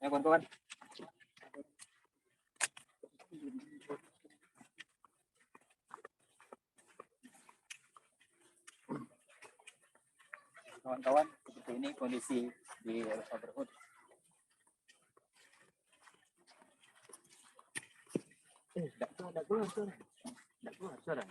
Ya kawan-kawan. Kawan-kawan, seperti ini kondisi di Overhood. Tidak keluar suara.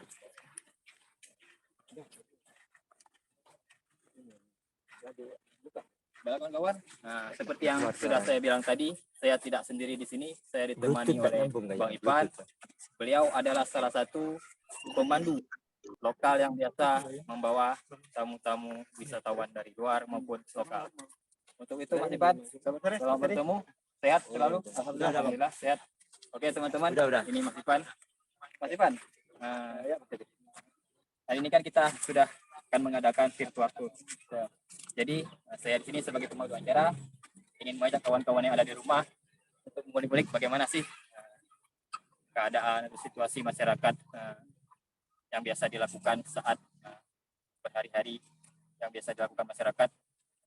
Baik kawan-kawan, nah, seperti yang sudah saya bilang tadi, saya tidak sendiri di sini, saya ditemani oleh Bang Ipan. Beliau adalah salah satu pemandu lokal yang biasa membawa tamu-tamu wisatawan dari luar maupun lokal. Untuk itu Mas Ipan, selamat bertemu, sehat selalu, alhamdulillah sehat. Oke teman-teman, ini Mas Ipan. Mas Ipan, hari ini kan kita sudah akan mengadakan virtual tour. Jadi saya di sini sebagai pemandu acara ingin mengajak kawan-kawan yang ada di rumah untuk mengulik-ulik bagaimana sih keadaan atau situasi masyarakat yang biasa dilakukan saat berhari-hari, yang biasa dilakukan masyarakat,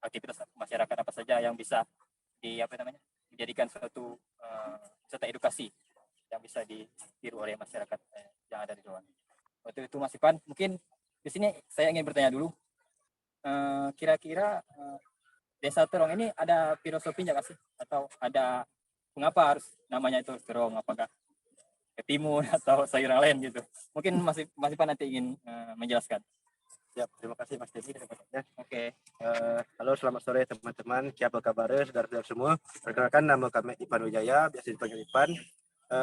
aktivitas masyarakat apa saja yang bisa dijadikan suatu wisata edukasi yang bisa ditiru oleh masyarakat yang ada di luar. Waktu itu Mas Ipan, mungkin di sini saya ingin bertanya dulu, kira-kira Desa Terong ini ada filosofinya nggak sih? Atau ada mengapa harus namanya itu terong? Apakah ketimun atau sayuran lain gitu? Mungkin Mas Ipan nanti ingin menjelaskan. Siap, terima kasih Mas Dedi. Oke. Halo, selamat sore teman-teman. Apa kabar, saudara-saudara semua? Perkenalkan, nama kami Ipan Wijaya, biasa dipanggil Ipan.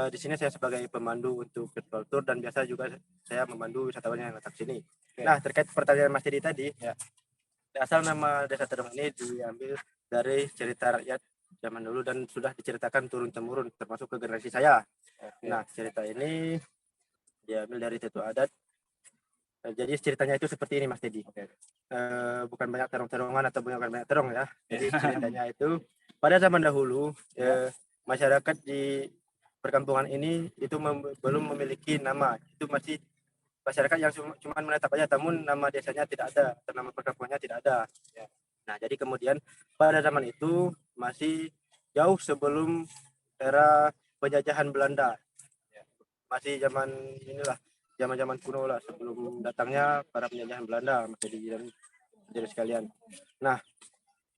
Di sini saya sebagai pemandu untuk virtual tour dan biasa juga saya memandu wisatawan yang datang sini. Okay. Nah, terkait pertanyaan Mas Dedi tadi, ya, asal nama Desa Terong ini diambil dari cerita rakyat zaman dulu dan sudah diceritakan turun-temurun termasuk ke generasi saya. Okay. Nah, cerita ini diambil dari tetua adat. Jadi ceritanya itu seperti ini Mas Dedi. Okay. Bukan banyak terong-terongan atau bukan banyak terong ya. Jadi ceritanya itu pada zaman dahulu masyarakat di perkampungan ini itu belum memiliki nama. Itu masih masyarakat yang cuma menetap aja, namun nama desanya tidak ada, atau nama perkampungannya tidak ada. Nah, jadi kemudian pada zaman itu masih jauh sebelum era penjajahan Belanda. Masih zaman inilah, zaman-zaman kuno lah, sebelum datangnya para penjajahan Belanda, jadi sekalian. Nah,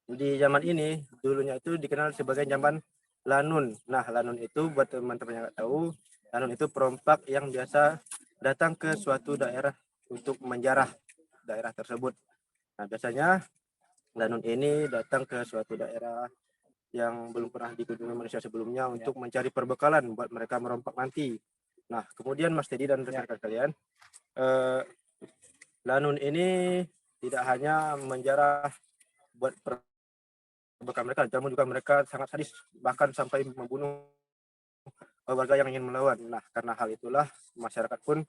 di zaman ini dulunya itu dikenal sebagai zaman Lanun. Nah, Lanun itu buat teman-teman yang nggak tahu, Lanun itu perompak yang biasa datang ke suatu daerah untuk menjarah daerah tersebut. Nah, biasanya Lanun ini datang ke suatu daerah yang belum pernah dikunjungi manusia sebelumnya untuk mencari perbekalan buat mereka merompak nanti. Nah, kemudian Mas Teddy dan rekan-rekan kalian, Lanun ini tidak hanya menjarah buat perbekalan mereka, namun juga mereka sangat sadis, bahkan sampai membunuh warga yang ingin melawan. Nah, karena hal itulah masyarakat pun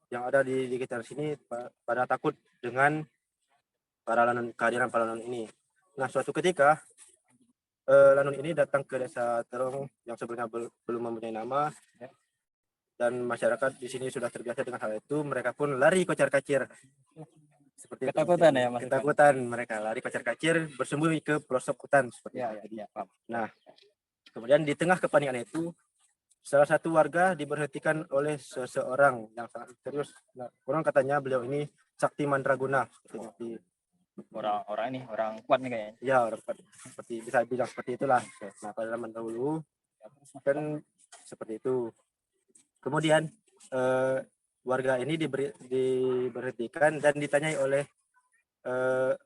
yang ada di sekitar sini pada takut dengan kehadiran para Lanun ini. Nah, suatu ketika Lanun ini datang ke Desa Terong yang sebelumnya belum mempunyai nama. dan masyarakat di sini sudah terbiasa dengan hal itu, mereka pun lari kocar-kacir. Seperti itu. Ketakutan ya Mas Ipan? Ketakutan, mereka lari kocar-kacir bersembunyi ke pelosok hutan seperti Ya, itu. ya, ya, paham. Nah, kemudian di tengah kepanikan itu, salah satu warga diberhentikan oleh seseorang yang sangat misterius. Nah, orang katanya beliau ini Sakti Mandraguna, seperti orang kuat nih kayaknya. ya, orang seperti bisa bilang seperti itulah. Nah, pada zaman dahulu kan seperti itu. Kemudian warga ini diberhentikan dan ditanyai oleh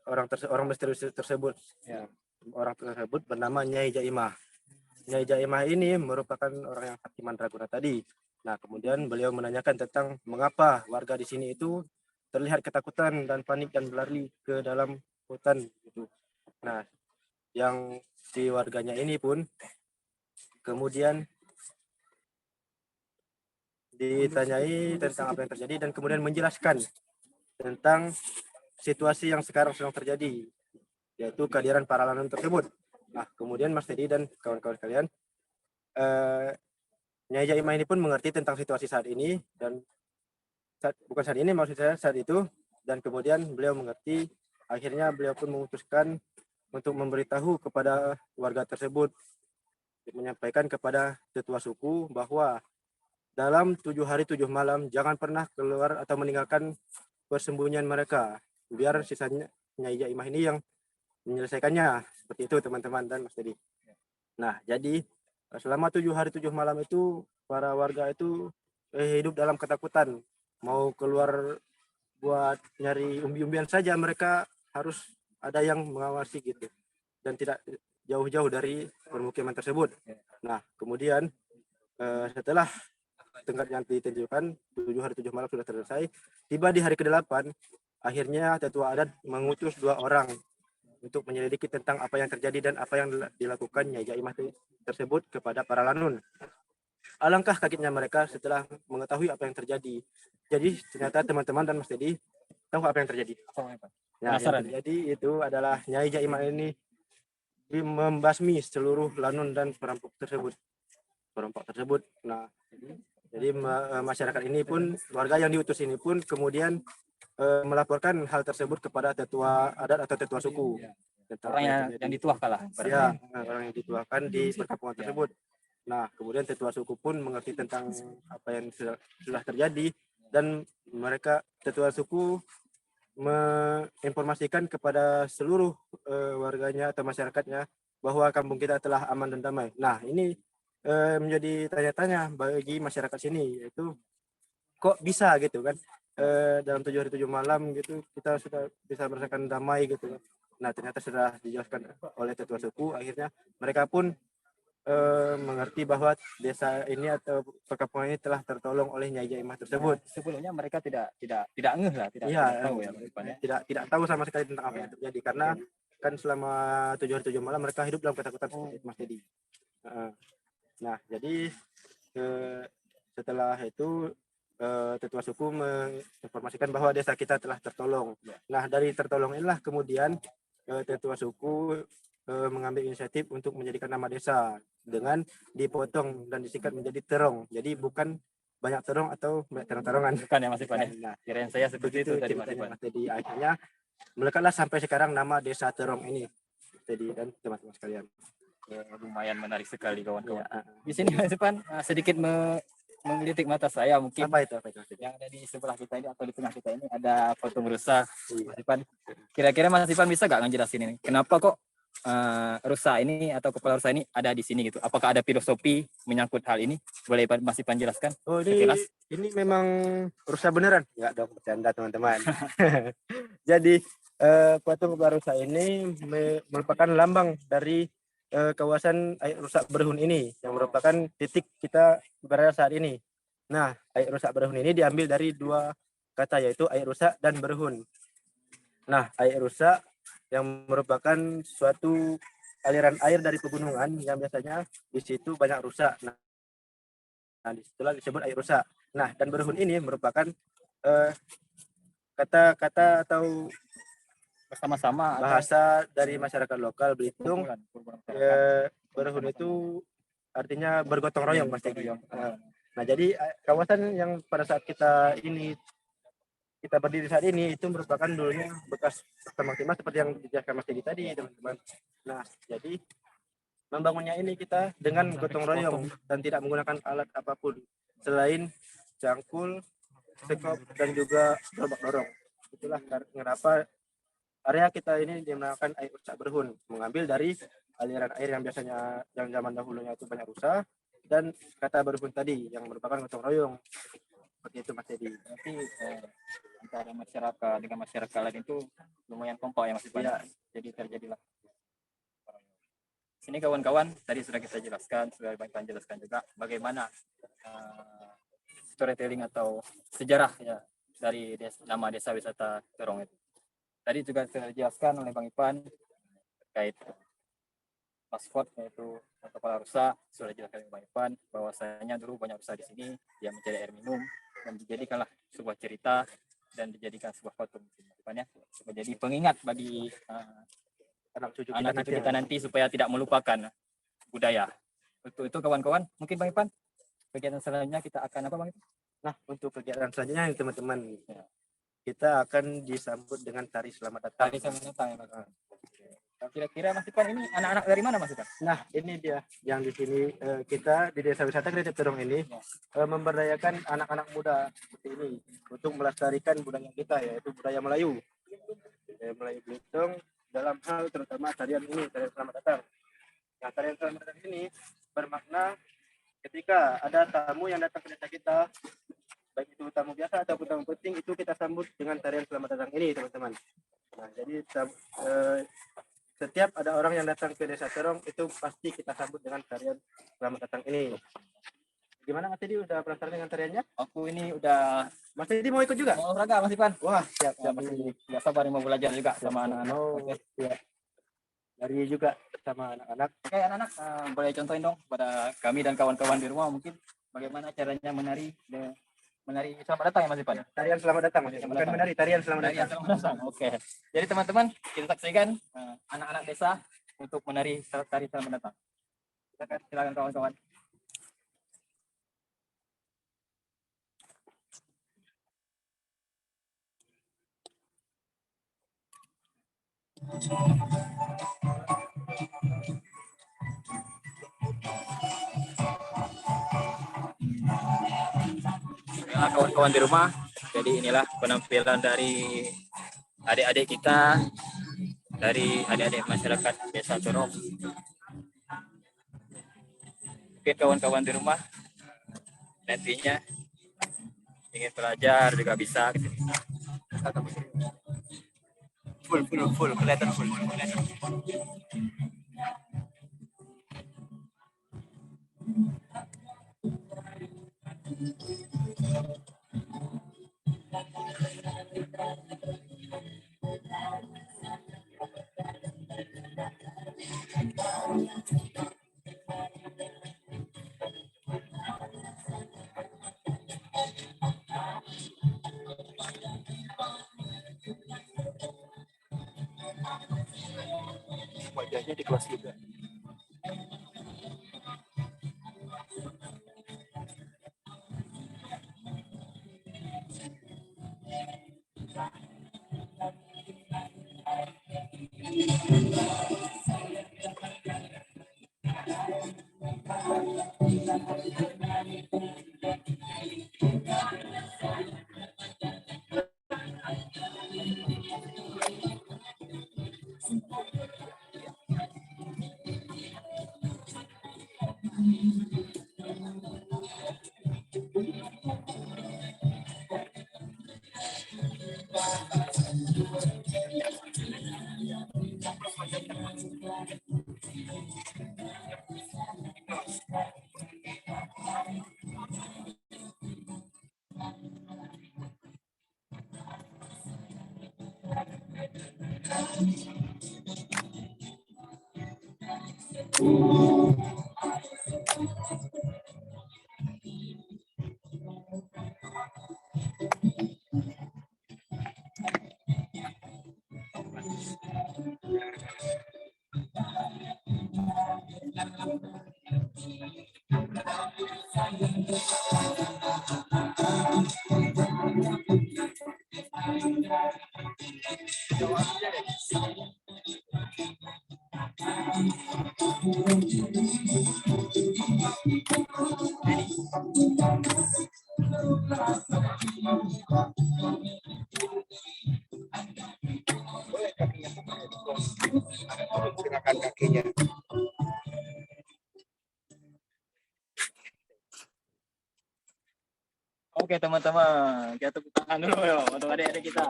orang misterius tersebut. Ya. Orang tersebut bernama Nyai Jaimah. Nyai Jaimah ini merupakan orang yang Sakti Mandraguna tadi. Nah, kemudian beliau menanyakan tentang mengapa warga di sini itu terlihat ketakutan dan panik dan berlari ke dalam hutan gitu. Nah, yang si warganya ini pun kemudian ditanyai tentang apa yang terjadi dan kemudian menjelaskan tentang situasi yang sekarang sedang terjadi, yaitu kehadiran para lanun tersebut. Nah, kemudian Mas Teddy dan kawan-kawan sekalian, Nyai Jaimah ini pun mengerti tentang situasi saat ini dan bukan saat ini, maksud saya saat itu, dan kemudian beliau mengerti. Akhirnya beliau pun memutuskan untuk memberitahu kepada warga tersebut, menyampaikan kepada tetua suku bahwa dalam 7 hari 7 malam jangan pernah keluar atau meninggalkan persembunyian mereka, biar sisanya Nyai Jaimah ini yang menyelesaikannya. Seperti itu teman-teman dan Mas Teddy. Nah, jadi selama 7 hari 7 malam itu para warga itu hidup dalam ketakutan. Mau keluar buat nyari umbi-umbian saja mereka harus ada yang mengawasi gitu, dan tidak jauh-jauh dari permukiman tersebut. Nah, kemudian setelah tenggat yang ditentukan 7 hari 7 malam sudah selesai, tiba di hari ke-8, akhirnya tetua adat mengutus 2 orang untuk menyelidiki tentang apa yang terjadi dan apa yang dilakukan Nyai Jaimah tersebut kepada para lanun. Alangkah kagetnya mereka setelah mengetahui apa yang terjadi. Jadi ternyata teman-teman dan Mas Teddy tahu apa yang terjadi? Nah, yang terjadi itu adalah Nyai Jaimah ini membasmi seluruh lanun dan perampok tersebut. Nah, jadi masyarakat ini pun, warga yang diutus ini pun kemudian melaporkan hal tersebut kepada tetua adat atau tetua suku. Orang yang dituahkan lah. Ya, orang yang dituahkan di perkampungan tersebut. Nah, kemudian tetua suku pun mengerti tentang apa yang sudah terjadi, dan mereka tetua suku menginformasikan kepada seluruh warganya atau masyarakatnya bahwa kampung kita telah aman dan damai. Nah, ini menjadi tanya-tanya bagi masyarakat sini, yaitu kok bisa gitu kan, dalam 7 hari 7 malam gitu kita sudah bisa merasakan damai gitu kan. Nah, ternyata sudah dijelaskan oleh tetua suku, akhirnya mereka pun mengerti bahwa desa ini atau perkampungan ini telah tertolong oleh Nyai Jaimah tersebut. Sebelumnya mereka tidak ngeh lah, tidak tahu ya, tidak tahu sama sekali tentang apa yang terjadi, karena kan selama 7 hari 7 malam mereka hidup dalam ketakutan seperti itu, Mas Teddy. Nah, jadi setelah itu tetua suku menginformasikan bahwa desa kita telah tertolong. Nah, dari tertolong inilah kemudian tetua suku mengambil inisiatif untuk menjadikan nama desa dengan dipotong dan disingkat menjadi Terong. Jadi bukan banyak terong atau banyak terong-terongan. Bukan ya Mas Ipan ya? Nah, kirain saya seperti itu tadi Mas Ipan. Jadi akhirnya melekatlah sampai sekarang nama desa Terong ini. Jadi dan teman-teman sekalian. Lumayan menarik sekali kawan-kawan. Di sini Mas Ipan sedikit menggelitik mata saya mungkin. Apa itu? Yang ada di sebelah kita ini atau di tengah kita ini ada patung rusa. Mas Ipan, kira-kira Mas Ipan bisa nggak ngejelasin ini? Kenapa kok rusa ini atau kepala rusa ini ada di sini gitu? Apakah ada filosofi menyangkut hal ini? Boleh Mas Ipan jelaskan? Oh, ini memang rusa beneran? Enggak dong, bercanda teman-teman. Jadi patung kepala rusa ini merupakan lambang dari kawasan air rusak Berhun ini, yang merupakan titik kita berada saat ini. Nah, air rusak Berhun ini diambil dari 2 kata, yaitu air rusak dan berhun. Nah, air rusak yang merupakan suatu aliran air dari pegunungan yang biasanya di situ banyak rusak. Nah, disitulah disebut air rusak. Nah, dan berhun ini merupakan kata-kata atau bersama-sama bahasa dari masyarakat lokal Belitung. Berhun itu artinya bergotong royong, Mas Teddy. Nah, jadi kawasan yang pada saat kita berdiri saat ini itu merupakan dulunya bekas permukiman seperti yang dijelaskan Mas Teddy tadi, teman-teman. Nah, jadi membangunnya ini kita dengan gotong royong dan tidak menggunakan alat apapun selain cangkul, sekop, dan juga gerobak dorong. Itulah kenapa area kita ini dinamakan air rusak berhun, mengambil dari aliran air yang biasanya yang zaman dahulunya itu banyak rusak, dan kata berhun tadi yang merupakan gotong royong. Seperti itu Mas Dedi. Berarti antara masyarakat dengan masyarakat lain itu lumayan kompak ya Mas Ipan. Ya. Jadi terjadilah. Sini kawan-kawan, tadi sudah kita jelaskan, sudah Bang Ipan jelaskan juga bagaimana storytelling atau sejarah ya dari nama desa wisata Terong itu. Tadi juga dijelaskan oleh Bang Ipan terkait maskot yaitu kepala rusa, sudah dijelaskan oleh Bang Ipan bahwasanya dulu banyak rusa di sini yang mencari air minum dan dijadikanlah sebuah cerita dan dijadikan sebuah foto ya, menjadi pengingat bagi anak cucu kita nanti supaya tidak melupakan budaya. Untuk itu kawan-kawan, mungkin Bang Ipan kegiatan selanjutnya kita akan apa Bang Ipan? Nah, untuk kegiatan selanjutnya teman-teman, kita akan disambut dengan tari selamat datang. Tari selamat datang ya Bang. Kira-kira Mas Ipan ini anak-anak dari mana Mas Ipan? Nah, ini dia yang di sini kita di Desa Wisata Kreatif Terong ini memberdayakan anak-anak muda seperti ini untuk melestarikan budaya kita, yaitu budaya Melayu. Melayu Belitung dalam hal terutama tarian ini, tarian selamat datang. Nah, tarian selamat datang ini bermakna ketika ada tamu yang datang ke desa kita, baik itu tamu biasa ataupun tamu penting, itu kita sambut dengan tarian selamat datang ini, teman-teman. Nah, jadi setiap ada orang yang datang ke Desa Terong itu pasti kita sambut dengan tarian selamat datang ini. Gimana Mas Teddy, udah penasaran dengan tariannya? Aku ini udah. Mas Teddy mau ikut juga? Mau olahraga Mas Ipan? Wah, siap. Nggak sabar mau belajar juga sama anak-anak. Oke. Ya. Dari juga sama anak-anak. Oke anak-anak, boleh contohin dong pada kami dan kawan-kawan di rumah mungkin bagaimana caranya menari selamat datang ya Mas Ipan? Tarian selamat datang, bukan menari, tarian selamat datang. Oke. Jadi teman-teman, kita saksikan anak-anak desa untuk menari tari selamat datang. Silakan kawan-kawan. Ya, kawan-kawan di rumah, jadi inilah penampilan dari adik-adik kita, dari adik-adik masyarakat Desa Terong. Mungkin kawan-kawan di rumah nantinya ingin belajar juga bisa. Full, kelihatan full. Wajahnya di kelas juga. Gerakan kakinya. Oke teman-teman, kita tepuk tangan dulu ya untuk adik-adik kita.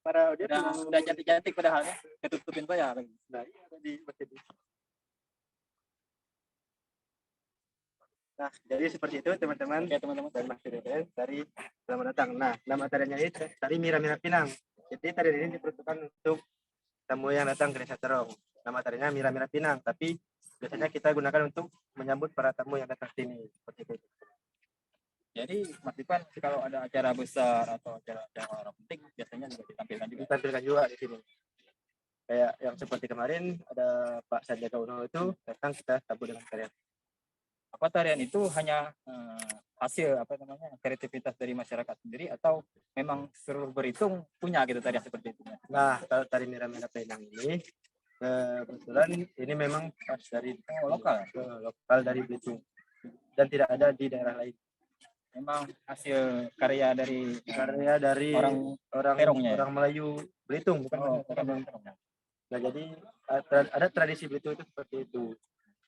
Para dia Udah cantik-cantik padahal ya, ketutupin saja. Nah, jadi seperti itu teman-teman. Oke teman-teman. Dan Mas Dirjen dari selamat datang. Nah, nama tariannya itu tari Mira-Mira Pinang. Jadi tarian ini diperuntukkan untuk tamu yang datang ke Desa Terong. Nama tariannya Mira-Mira Pinang, tapi biasanya kita gunakan untuk menyambut para tamu yang datang ke sini. Seperti itu. Jadi Mas Ipan kalau ada acara besar atau acara orang penting biasanya juga ditampilkan juga. Ditampilkan juga di sini. Kayak yang seperti kemarin ada Pak Sandiaga Uno itu datang, kita sambut dengan tarian. Apa tarian itu hanya hasil apa namanya kreativitas dari masyarakat sendiri atau memang seluruh berhitung punya gitu tarian seperti itu? Nah, kalau tari Mira-Mira Pinang ini kebetulan ini memang pas dari lokal dari Belitung dan tidak ada di daerah lain. Memang hasil karya dari orang Terongnya, orang Melayu Belitung, bukan Terong. Nah, jadi ada tradisi Belitung itu seperti itu.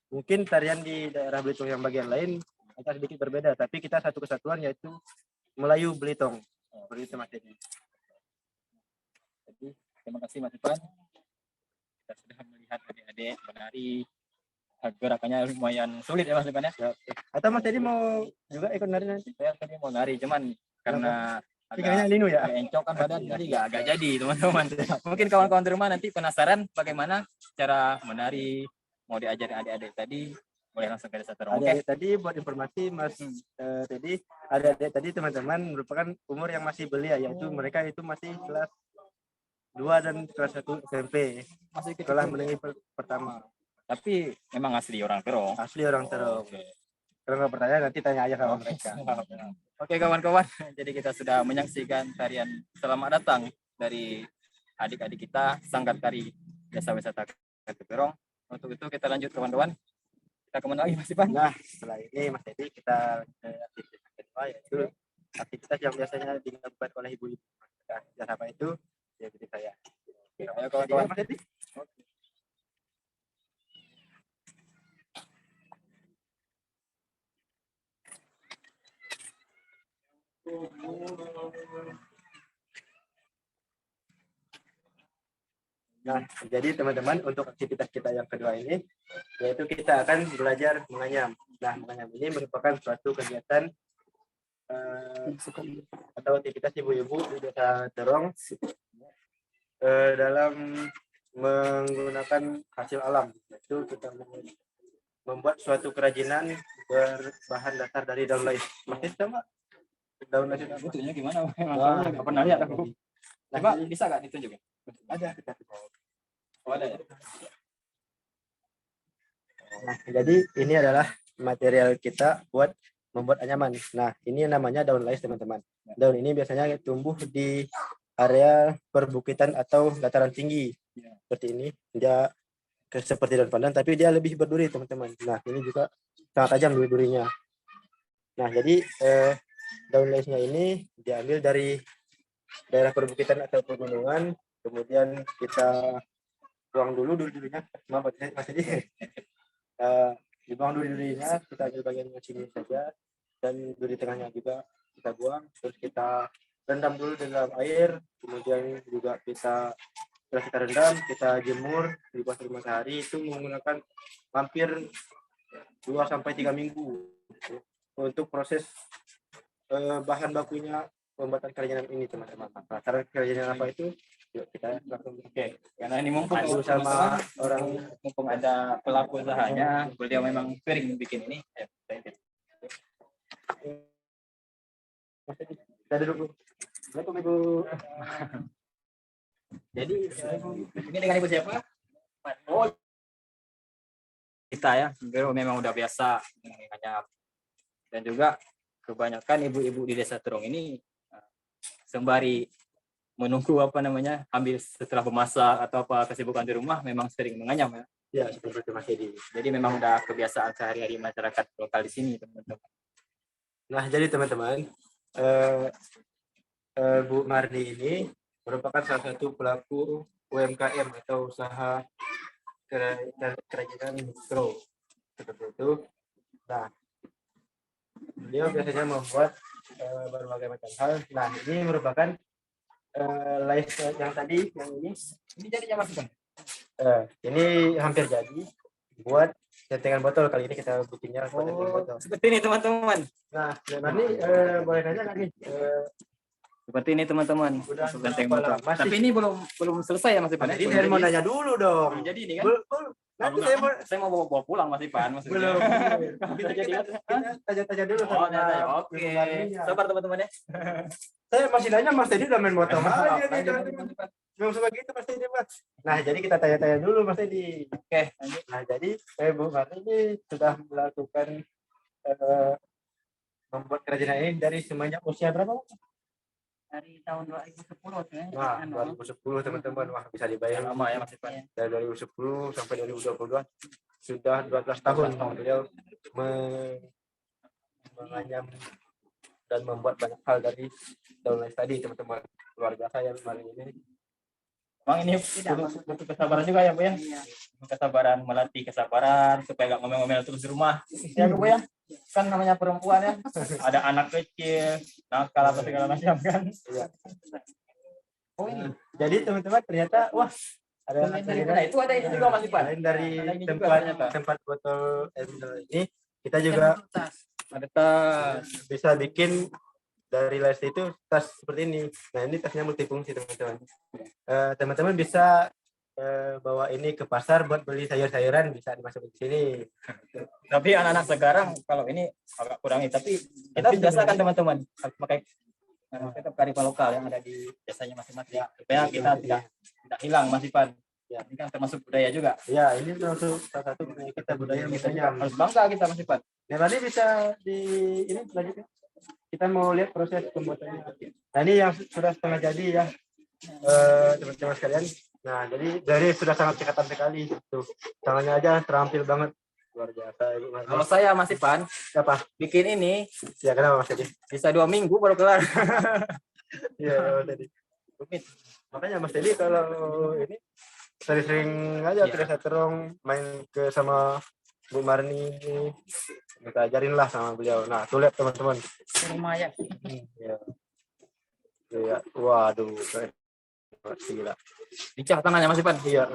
Mungkin tarian di daerah Belitung yang bagian lain agak sedikit berbeda, tapi kita satu kesatuan yaitu Melayu Belitung. Seperti itu Mas Dedi. Jadi terima kasih Mas Ipan. Kita sudah melihat adik-adik menari, gerakannya lumayan sulit ya Mas Ipan ya. Atau Mas Dedi mau juga ikut nari nanti? Saya tadi mau nari cuman karena agak linu ya, encok kan badan jadi agak jadi teman-teman. Mungkin kawan-kawan di rumah nanti penasaran bagaimana cara menari, mau diajarin adik-adik tadi, boleh langsung ke Desa Terong. Adik-adik tadi buat informasi Mas Teddy, adik-adik tadi teman-teman merupakan umur yang masih belia, yaitu mereka itu masih kelas 2 dan kelas 1 SMP, masih sekolah menengah pertama. Tapi memang asli orang Terong. Asli orang Terong. Kalau nggak percaya nanti tanya aja sama mereka. Oke kawan-kawan, jadi kita sudah menyaksikan tarian Selamat Datang dari adik-adik kita Sanggar Tari Desa Wisata Terong. Untuk itu kita lanjut kawan-kawan. Kita kemana lagi Mas Ipan? Nah, setelah ini Mas Edi kita aktivitas kedua, yaitu aktivitas yang biasanya dilakukan oleh ibu-ibu. Nah, apa itu? Ya, jadi saya. Ayo kawan-kawan. Mas Edi. Nah, jadi teman-teman, untuk aktivitas kita yang kedua ini, yaitu kita akan belajar menganyam. Nah, menganyam ini merupakan suatu kegiatan atau aktivitas ibu-ibu di Desa Terong dalam menggunakan hasil alam. Itu kita membuat suatu kerajinan berbahan dasar dari daun lais. Masih sama? Daun lais itu bentuknya gimana? Nggak pernah lihat aku. Coba bisa nggak ditunjukin? Ada. Oh, ada ya? Nah, jadi ini adalah material kita buat membuat anyaman. Nah, ini namanya daun lais teman-teman. Daun ini biasanya tumbuh di area perbukitan atau dataran tinggi. Seperti ini. Dia seperti daun pandan, tapi dia lebih berduri teman-teman. Nah, ini juga sangat tajam duri-durinya. Nah, jadi daun laisnya ini diambil dari daerah perbukitan atau pegunungan, kemudian kita buang dulu duri-durinya. Maaf, Mas Edi. Dibuang duri-durinya, kita ambil bagian yang sini saja, dan duri tengahnya juga kita buang, terus kita rendam dulu dalam air, kemudian juga setelah kita rendam, kita jemur di bawah terik matahari, itu menggunakan hampir 2-3 minggu untuk proses bahan bakunya pembuatan kerajinan ini teman-teman. Nah, cara kerajinan apa itu? Yuk kita langsung. Oke, karena ini mumpung sama orang, mumpung ada pelaku usahanya, beliau memang sering bikin ini. Kita duduk dulu. Assalamualaikum Ibu. Jadi ini dengan ibu siapa? Oh, kita ya, beliau memang udah biasa menganyam. Dan juga kebanyakan ibu-ibu di Desa Terong ini sembari menunggu ambil setelah memasak atau apa kesibukan di rumah memang sering menganyam ya. Ya, seperti itu Mas Edi. Jadi memang udah kebiasaan sehari-hari masyarakat lokal di sini teman-teman. Nah, jadi teman-teman, Bu Marni ini merupakan salah satu pelaku UMKM atau usaha kerajinan mikro seperti itu. Nah, beliau biasanya membuat berbagai macam hal. Nah, ini merupakan live yang tadi, yang ini jadinya Mas Bang. Ini hampir jadi buat centengan botol. Kali ini kita bikinnya buat centengan botol. Seperti ini teman-teman. Nah, Marni boleh nanya nggak nih? Seperti ini teman-teman. Udah Genteng berapa motor. lama? Tapi ini belum selesai ya Mas Ipan. Jadi saya mau nanya dulu dong. Jadi ini kan. Nanti saya mau bawa pulang Mas Ipan maksudnya. belum. Kita Tanya-tanya dulu. Oh, tanya. Oke. Sabar teman-teman ya. Saya masih nanya Mas Teddy udah main botol aja nih teman-teman. Belum sebegitu Mas Teddy Mas. Nah, jadi kita tanya-tanya dulu Mas Teddy. Oke. Nah, jadi Bu Marni ini sudah melakukan membuat kerajinan ini dari semenjak usia berapa? Dari tahun 2010 ya. Wah, 2010 teman-teman. Wah, bisa dibayar Lama ya Mas Ipan. dari 2010 sampai 2022 sudah 12 tahun beliau menganyam dan membuat banyak hal dari daun tadi teman-teman. Luar biasa ya kemarin ini. Bang ini butuh kesabaran juga ya Bu ya. Kesabaran, melatih kesabaran supaya nggak ngomel-ngomel terus di rumah. Ya Bu ya. Kan namanya perempuan ya. Ada anak kecil, nakal apa segala macam kan. Iya. Oh ini. Jadi teman-teman ternyata wah ada Itu ada ini juga Mas Ipan. Selain dari Ada ini juga tempat botol ini kita juga ada tas. bisa bikin dari las itu tas seperti ini. Nah, ini tasnya multifungsi teman-teman. Teman-teman bisa bawa ini ke pasar buat beli sayur-sayuran, bisa dimasukin di sini. Tapi anak-anak sekarang kalau ini agak kurangi, tapi kita biasakan teman-teman pakai kearifan lokal yang ada di desanya masing-masing supaya kita tidak hilang Mas Ipan. Ya, ini kan termasuk budaya juga. Ya, ini termasuk salah satu budaya kita, budaya misalnya. Harus bangga kita Mas Ipan. Nah, tadi bisa di ini selanjutnya. Kita mau lihat proses pembuatannya. Nah, ini yang sudah setengah jadi ya, teman-teman sekalian. Nah, jadi sudah sangat cekatan sekali. Tuh, tangannya aja terampil banget. Luar biasa. Kalau saya Mas Ipan, apa? Bikin ini, Ya kenapa Mas Teddy? bisa 2 minggu baru kelar. Iya, Mas Teddy. Makanya Mas Teddy kalau ini sering-sering aja kita terong main ke sama Bu Marni, kita ajarin lah sama beliau. Nah, tuh lihat teman-teman. Lumayan. Ya. Ya, waduh, keren. Gila. Lincah tangannya Mas Ipan. Iya.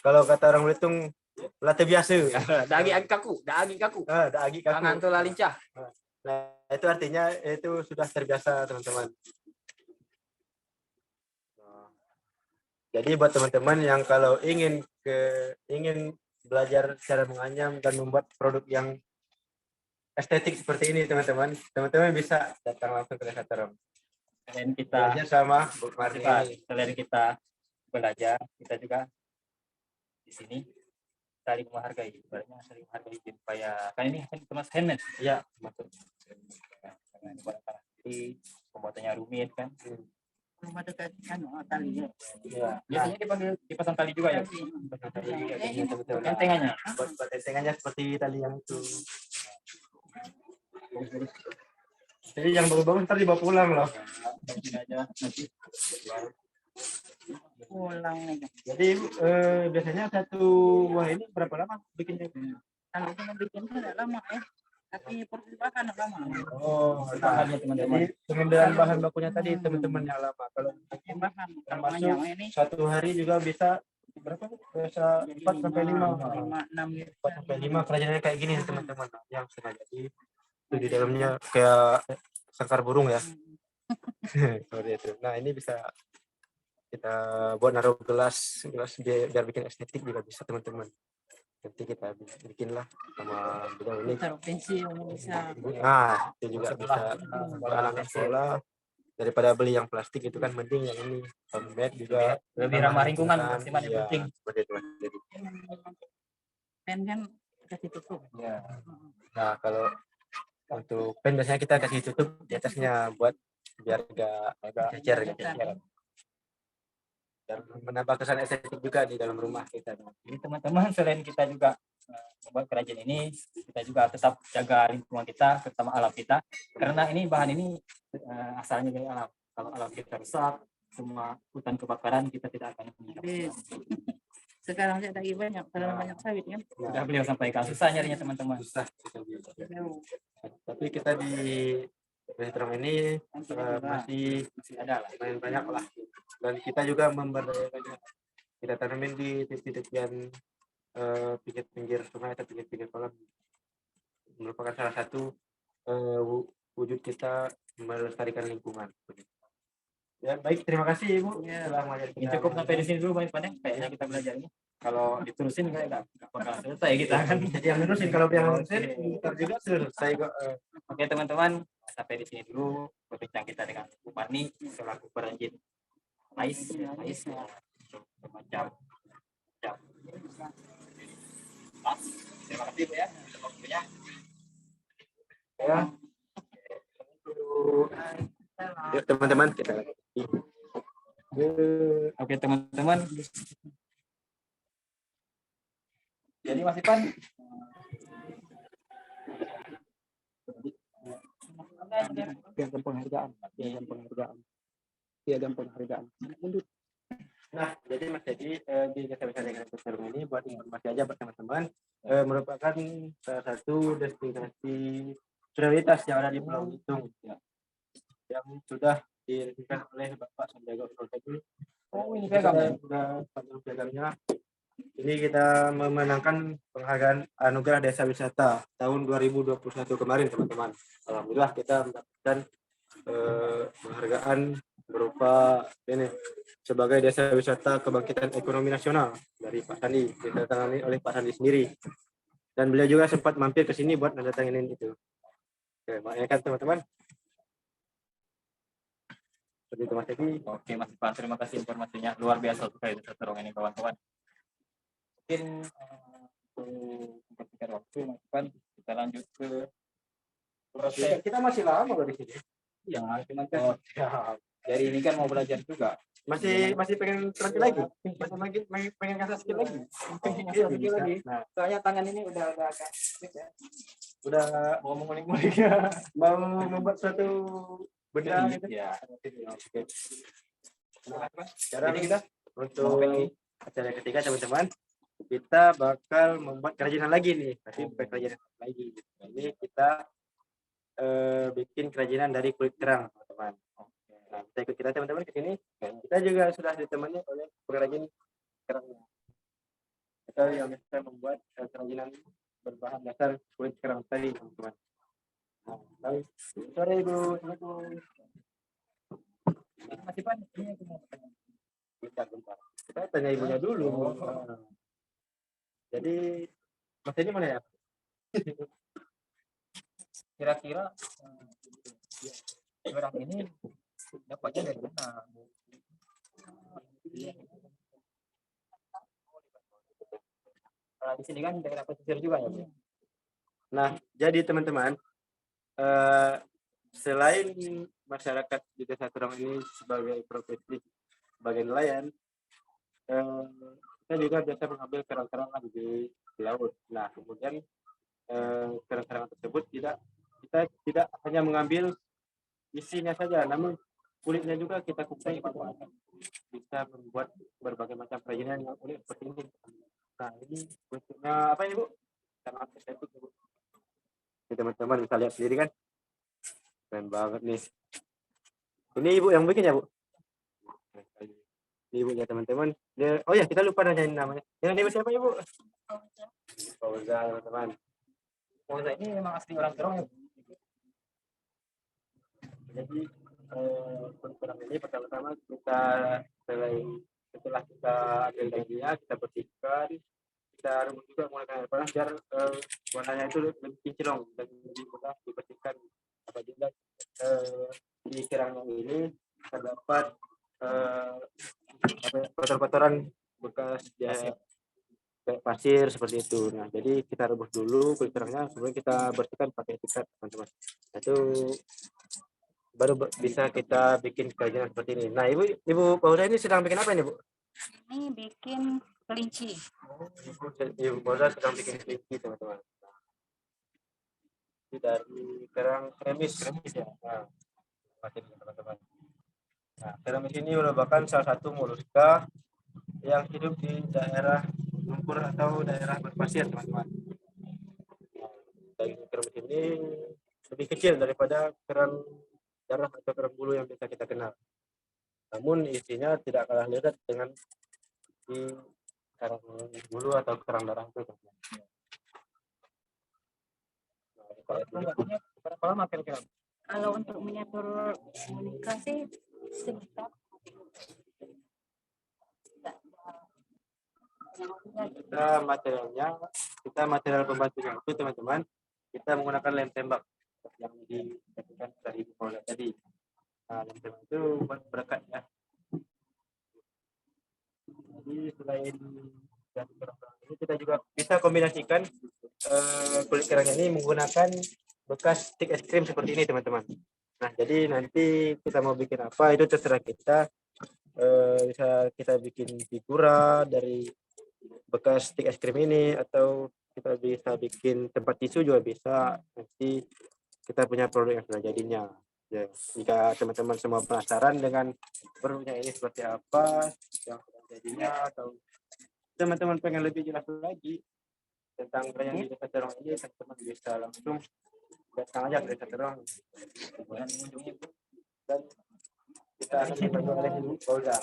Kalau kata orang Belitung, latih biasa. Daging kaku. Daging kaku. Tangan tuh lah lincah. Nah, itu artinya itu sudah terbiasa teman-teman. Jadi buat teman-teman yang kalau ingin belajar cara menganyam dan membuat produk yang estetik seperti ini teman-teman bisa datang langsung ke Desa Terong. Selain kita belajar sama Bu Marni, selain kita belajar, kita juga di sini saling menghargai, ibaratnya saling menghargai supaya kan ini termasuk handmade. Ya, masuk pembuatannya rumit kan. Belum ada tali ya. Ya. Biasanya dipasang tali juga ya. Tentengannya. Buat tentengannya seperti tali yang itu. Jadi yang bagus-bagus ntar dibawa pulang loh. Pulang aja. Jadi biasanya satu buah ini berapa lama bikinnya? Kalau cuma bikin tidak lama ya. Tapi proses bahan lama. Oh, bahannya teman-teman. Pengambilan bahan bakunya tadi teman-teman yang lama. Kalau Bikin bahan termasuk ini satu hari juga bisa berapa? Bisa 4 sampai 5. 6 gitu. 4 sampai 5 kerajinannya kayak gini teman-teman. Yang sengaja itu di dalamnya kayak sangkar burung ya. Seperti itu. Nah, ini bisa kita buat naruh gelas biar bikin estetik juga bisa teman-teman. Nanti kita bikinlah sama beliau ini. Taruh pensil bisa. Nah, itu juga bisa anak sekolah daripada beli yang plastik itu kan mending yang ini homemade juga Lebih ramah lingkungan maksimal yang ya, penting. seperti itu Mas. Jadi, Pen kan kasih tutup. Ya. nah kalau untuk pen biasanya kita kasih tutup di atasnya buat biar agak cecer gitu. dan menambah kesan estetik juga di dalam rumah kita. Jadi teman-teman, selain kita juga membuat kerajinan ini, kita juga tetap jaga lingkungan kita, terutama alam kita, karena ini bahan ini asalnya dari alam. Kalau alam kita rusak, semua hutan kebakaran, kita tidak akan Jadi, sekarang saya lagi banyak karena banyak sawit kan. sudah beliau sampaikan, susah nyarinya teman-teman. Susah. Tapi kita di Restaurant ini masih Ada lah. lumayan banyak lah, dan kita juga memberdayakannya. Kita tanamin di tepi-tepian pinggir-pinggir sungai atau pinggir-pinggir kolam, merupakan salah satu wujud kita melestarikan lingkungan. Ya baik, terima kasih Ibu telah mengajak Ini kita. cukup sampai di sini dulu Bang Ipan ya, kayaknya kita belajar ini. Kalau diterusin kayak nggak bakal selesai kita kan. Jadi yang menerusin, kalau yang menerusin ntar juga selesai kok. Oke teman-teman, sampai di sini dulu berbincang kita dengan Bu Marni selaku perajin ais semacam jam. Terima kasih Bu ya untuk waktunya. Ya. Yuk teman-teman, kita lagi. Oke teman-teman. Jadi Mas Ipan, piagam penghargaan. Nah, jadi Mas Dedi di Desa Wisata Negara Kusarung ini buat informasi aja buat teman-teman, merupakan salah satu destinasi prioritas yang ada di Pulau Belitung ya, yang sudah diresmikan oleh Bapak Sandiaga Uno tadi. oh ini piagam. Sudah panjang piagamnya. Ini kita memenangkan penghargaan Anugerah Desa Wisata tahun 2021 kemarin teman-teman. Alhamdulillah kita mendapatkan penghargaan berupa ini sebagai Desa Wisata Kebangkitan Ekonomi Nasional dari Pak Sandi, ditandatangani oleh Pak Sandi sendiri. Dan beliau juga sempat mampir ke sini buat nandatanginin itu. Oke, makanya kan teman-teman. Seperti itu Mas Edi. Oke Mas Ipan, terima kasih informasinya, luar biasa sekali Desa Terong ini kawan-kawan. Mungkin untuk pikir waktu Mas Ipan, kita lanjut ke proses. Kita masih lama loh di sini. Ya, cuman kan dari ini kan mau belajar juga. Masih pengen terlatih lagi. Masih pengen kasih skill lagi. Skill lagi. Nah, Soalnya tangan ini udah agak ya. udah Mau mengulik-ngulik ya. mau membuat suatu benda gitu. Ya. Oke. Nah, sekarang Jadi kita untuk acara ketiga teman-teman, kita bakal membuat kerajinan lagi nih, tapi bukan kerajinan lagi. Ini kita bikin kerajinan dari kulit kerang teman-teman. Nah, kita ikut kita teman-teman ke sini. Kita juga sudah ditemani oleh pengrajin kerang atau yang bisa membuat kerajinan berbahan dasar kulit kerang tadi teman-teman. Nah, sore Ibu, Assalamualaikum. Mas Ipan, ini aku mau bertanya. Bentar. Kita tanya ibunya dulu. Nah, jadi Mas ini mana ya? Kira-kira orang ini dapatnya dari mana? Kalau di sini kan daerah pesisir juga ya, Bu? Nah, jadi teman-teman, selain masyarakat di Desa Terong ini sebagai profesi sebagai nelayan, kita juga biasa mengambil kerang-kerang di laut. Nah, kemudian kerang-kerang tersebut kita tidak hanya mengambil isinya saja, namun kulitnya juga kita kupas, bisa membuat berbagai macam kerajinan yang unik seperti ini. Nah, ini bentuknya apa ini Bu? Sangat estetik Bu. Ini teman-teman bisa lihat sendiri kan, keren banget nih. Ini Ibu yang bikin ya Bu? Ini ibunya teman-teman. Oh ya, kita lupa nanyain namanya. Yang ibu siapa Ibu? Fauza teman-teman. Fauza ini memang asli orang Terong ya, Bu? Jadi kurang ini pertama-tama kita setelah kita ambil dagingnya, kita bersihkan, kita rebus juga menggunakan air panas biar warnanya itu lebih kinclong dan lebih mudah dibersihkan. Apabila di kerang ini terdapat kotor-kotoran bekas kayak pasir seperti itu. Nah, jadi kita rebus dulu kulit kerangnya, kemudian kita bersihkan pakai sikat teman-teman. Itu baru bisa kita bikin kerajinan seperti ini. Nah, Ibu Pauda ini sedang bikin apa ini, Bu? Ini bikin kelinci. Ibu Pauda sedang bikin kelinci, teman-teman. Ini dari kerang kremis ya. Nah, teman-teman. Nah, kremis ini merupakan salah satu moluska yang hidup di daerah lumpur atau daerah berpasir, teman-teman. Daging kerang ini lebih kecil daripada kerang darah atau kerang bulu yang bisa kita kenal. Namun isinya tidak kalah lezat dengan di kerang bulu atau kerang darah itu. Berapa lama kira-kira? Kalau untuk miniatur boneka sih sekitar kita material pembantunya itu, teman-teman, kita menggunakan lem tembak yang dilakukan dari Ibu Paula tadi. Nah, lem tembak itu buat berkat ya. Jadi selain kerang ini, kita juga bisa kombinasikan kulit kerang ini menggunakan bekas stik es krim seperti ini, teman-teman. Nah, jadi nanti kita mau bikin apa itu terserah kita. Bisa kita bikin figura dari bekas stik es krim ini, atau kita bisa bikin tempat tisu juga bisa. Nanti kita punya produk yang sudah jadinya. Ya, jika teman-teman semua penasaran dengan produknya ini seperti apa yang sudah jadinya, atau teman-teman pengen lebih jelas lagi tentang yang di Desa Terong ini, teman-teman bisa langsung datang aja ke Desa Terong dan mengunjungi, dan kita akan dibantu oleh Ibu Paula.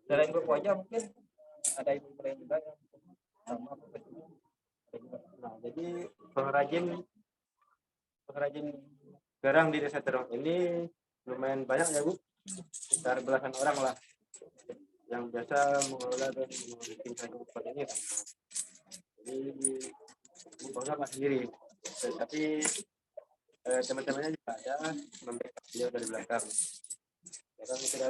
Selain Ibu aja mungkin ada ibu lain juga yang sama profesinya. Nah, jadi pengrajin kerang di Desa Terong ini lumayan banyak ya, Bu, sekitar belasan orang lah yang biasa mengelola dan membuat kerang seperti ini. Jadi Ibu Paula nggak sendiri, tapi teman-temannya juga ada membackup beliau dari belakang. Sekarang kita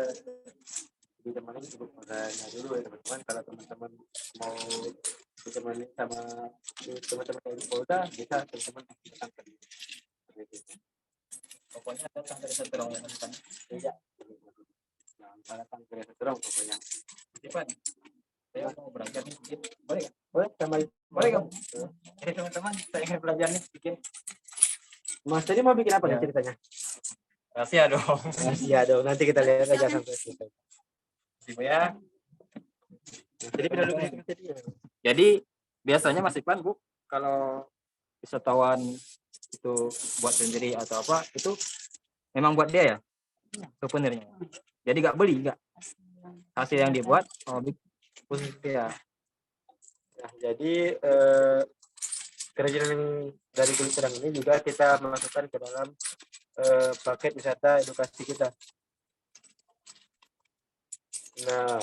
ditemani Ibu Paulanya dulu ya, teman-teman. Kalau teman-teman mau ditemani sama teman-teman Ibu Paula, bisa teman-teman datang ke pokoknya datang ke Desa Terong ya, teman-teman. Iya, datang ke Desa Terong pokoknya. Siapa? Saya mau belajar nih sedikit. Boleh nggak? Boleh, boleh nggak? Jadi teman-teman, saya ingin belajar nih sedikit. Mas tadi mau bikin apa nih ceritanya? Rahasia dong. Rahasia dong. Nanti kita lihat aja sampai selesai. Terima ya. Jadi biasanya Mas Ipan, Bu, kalau wisatawan itu buat sendiri atau apa itu memang buat dia ya souvenirnya. Jadi nggak beli, nggak hasil yang dibuat khusus ya. Nah, jadi kerajinan dari kulit kerang ini juga kita masukkan ke dalam paket wisata edukasi kita. Nah,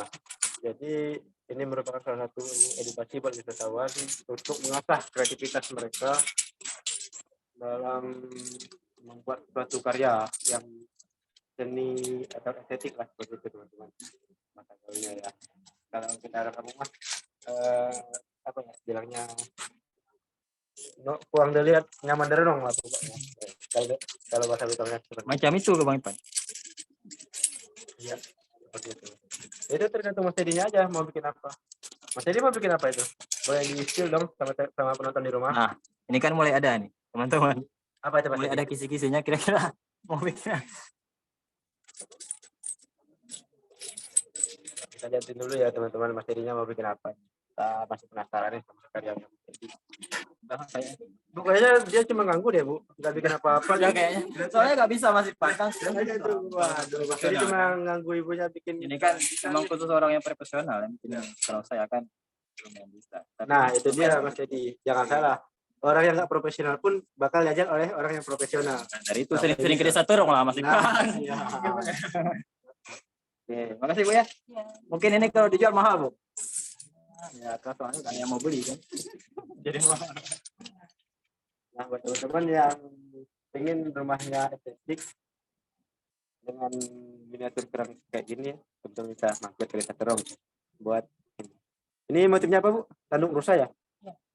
jadi ini merupakan salah satu edukasi buat wisatawan untuk mengasah kreativitas mereka dalam membuat suatu karya yang seni atau estetik lah, seperti itu, teman-teman. Makanya ya, kalau kita ada rumah apa ya bilangnya, no, kurang dilihat nyaman dari dong lah pokoknya. Kalau bahasa Betulnya macam itu ke Bang Ipan. Iya, seperti itu. Itu tergantung Mas Tedinya aja mau bikin apa. Mas Tedi mau bikin apa itu? Boleh di-spill dong sama penonton di rumah. Nah, ini kan mulai ada nih, teman-teman. Apa itu Mas Mulai Tedi? ada kisi-kisinya kira-kira mau bikin. Kita lihatin dulu ya teman-teman, Mas Tedinya mau bikin apa. Kita masih penasaran nih sama karyanya Mas Tedi. Bu, kayaknya dia cuma ganggu deh, Bu. Nggak bikin apa-apa. Ya kayaknya. Soalnya nggak bisa masih pasang. Waduh, Mas Tedi cuma ganggu ibunya bikin. Ini kan memang khusus orang yang profesional. Kalau saya kan belum bisa. Nah, itu dia Mas Tedi. Jangan salah. Orang yang nggak profesional pun bakal diajar oleh orang yang profesional. Dari itu sering-sering ke Desa Terong lah Mas Ipan. Nah, iya. Oke, makasih Bu ya. Mungkin ini kalau dijual mahal Bu. Ya, soalnya nggak yang mau beli kan. Jadi mahal. Nah, buat teman-teman yang ingin rumahnya estetik dengan miniatur kerang kayak gini, teman-teman bisa mampir ke Desa Terong buat ini motifnya apa, Bu? Tanduk rusa ya?